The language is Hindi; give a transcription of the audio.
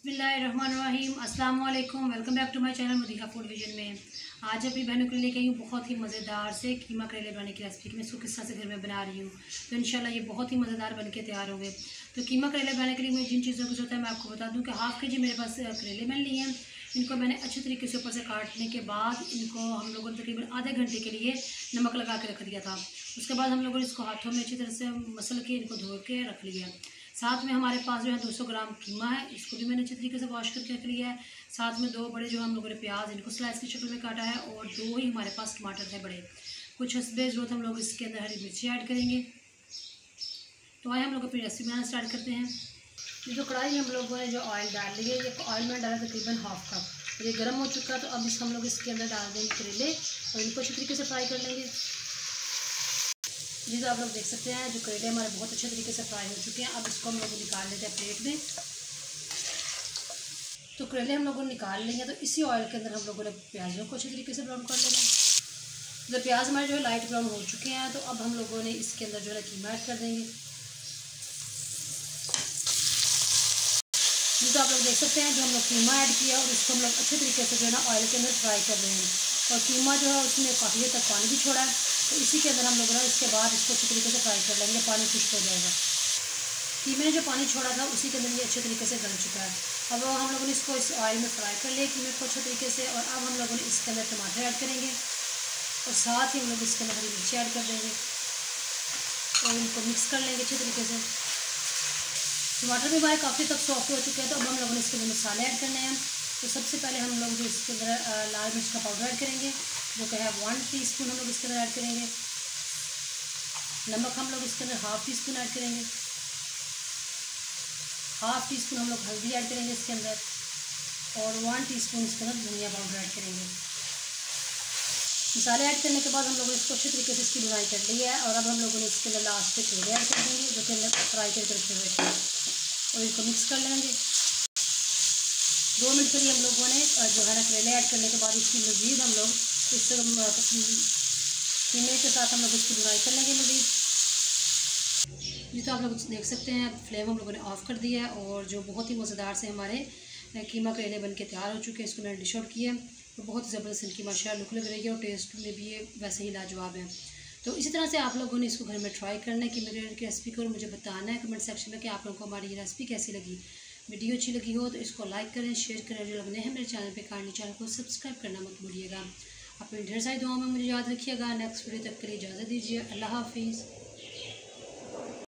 बिस्मिल्लाहिर्रहमानिर्रहीम, अस्सलाम वालेकुम। Welcome back to my channel Madiha food vision में। आज अपनी बहनों के लिए लेके आई हूँ बहुत ही मज़ेदार से कीमा करेले बनाने की रेसिपी। मैं इसको किस तरह से घर में बना रही हूँ, तो इंशाल्लाह ये बहुत ही मज़ेदार बन के तैयार होंगे। तो कीमा करेले बनाने के लिए मुझे जिन चीज़ों की ज़रूरत है मैं आपको बता दूँ कि हाफ़ के जी मेरे पास करेले मैंने लिए हैं। इनको मैंने अच्छे तरीके से ऊपर से काटने के बाद इनको हम लोगों ने तकरीबन आधे घंटे के लिए नमक लगा के रख दिया था। उसके बाद हम लोगों ने इसको हाथों में अच्छी तरह से मसल के इनको धो के रख लिया। साथ में हमारे पास जो है 200 ग्राम कीमा है, इसको भी मैंने अच्छे तरीके से वॉश करके रख लिया है। साथ में 2 बड़े जो हम लोगों ने प्याज इनको स्लाइस की शक्ल में काटा है और 2 ही हमारे पास टमाटर थे बड़े। कुछ हस्बे ज़रूरत हम लोग इसके अंदर हरी मिर्ची ऐड करेंगे। तो आइए हम लोग अपनी रेसिपी बनाना स्टार्ट करते हैं। ये जो कढ़ाई हम लोगों ने जो ऑयल डाल लिया है, ये ऑयल में डाला तकरीबन हाफ कप। ये गर्म हो चुका है, तो अब हम लोग इसके अंदर डाल देंगे करेले और इनको अच्छी तरीके से फ्राई कर लेंगे। जी तो आप लोग देख सकते हैं जो करेले हमारे बहुत अच्छे तरीके से फ्राई हो चुके हैं। अब इसको हम लोग निकाल लेते हैं प्लेट में। तो करेले हम लोगों ने निकाल लेंगे, तो इसी ऑयल के अंदर हम लोगों ने प्याज़ों को अच्छे तरीके से ब्राउन कर लेना है। तो प्याज हमारे जो है लाइट ब्राउन हो चुके हैं, तो अब हम लोगों ने इसके अंदर जो है कीमा ऐड कर देंगे। तो आप लोग देख सकते हैं जो हम लोग कीमा ऐड किया और इसको हम लोग अच्छे तरीके से जो है ना ऑयल के अंदर फ्राई कर रहे हैं। और कीमा जो है उसमें काफ़ी हद तक पानी भी छोड़ा है, तो इसी के अंदर हम लोग ना इसके बाद इसको अच्छे तरीके से फ्राई कर लेंगे। पानी खुश्क हो जाएगा। कीमे ने जो पानी छोड़ा था उसी के अंदर ये अच्छे तरीके से गल चुका है। अब हम लोगों ने इसको इस ऑयल में फ्राई कर लिया कीमे को अच्छे तरीके से। और अब हम लोगों ने इसके अंदर टमाटर ऐड करेंगे और साथ ही हम लोग इसके अंदर हरी मिर्ची ऐड कर देंगे और इनको मिक्स कर लेंगे अच्छे तरीके से। टमाटर भी हमारे काफ़ी तक सॉफ्ट हो चुके हैं, तो अब हम लोगों ने इसके अंदर मसाले ऐड करने हैं। तो सबसे पहले हम लोग जो इसके अंदर लाल मिर्च का पाउडर ऐड करेंगे, जो कि है 1 टीस्पून हम लोग इसके अंदर ऐड करेंगे। नमक हम लोग इसके अंदर हाफ़ टी स्पून ऐड करेंगे। हाफ़ टी स्पून हम लोग हल्दी ऐड करेंगे इसके अंदर और 1 टीस्पून इसके अंदर धनिया पाउडर ऐड करेंगे। मसाले ऐड करने के बाद हम लोगों ने इसको अच्छे तरीके से इसकी बुनाई कर ली है। और अब हम लोगों ने इसके अंदर लास्ट पे करेले ऐड कर देंगे, जो कि अंदर फ्राई करके रखे हुए थे, और इनको मिक्स कर लेंगे। 2 मिनट के लिए हम लोगों ने जो है ना करेले ऐड करने के बाद इसकी मज़ीद हम लोग इस कीमे के साथ हम लोग इसकी बुनाई कर लेंगे मज़ीद। जी तो आप लोग देख सकते हैं फ्लेम हम लोगों ने ऑफ़ कर दिया है और जो बहुत ही मज़ेदार से हमारे कीमा करेले बन के तैयार हो चुके हैं। इसको मैंने डिश आउट किया है, तो बहुत ज़बरदस्त इनकी माशाल्लाह लुक लग रही है और टेस्ट में भी ये वैसे ही लाजवाब है। तो इसी तरह से आप लोगों ने इसको घर में ट्राई करना है कि मेरे रेसिपी को मुझे बताना है कमेंट सेक्शन में कि आप लोगों को हमारी ये रेसिपी कैसी लगी। वीडियो अच्छी लगी हो तो इसको लाइक करें, शेयर करें। जो लगने हैं मेरे चैनल पे काइंडली चैनल को सब्सक्राइब करना मत भूलिएगा। अपनी ढेर सारी दुआओं में मुझे याद रखिएगा। नेक्स्ट वीडियो तक के लिए इजाज़त दीजिए। अल्लाह हाफिज़।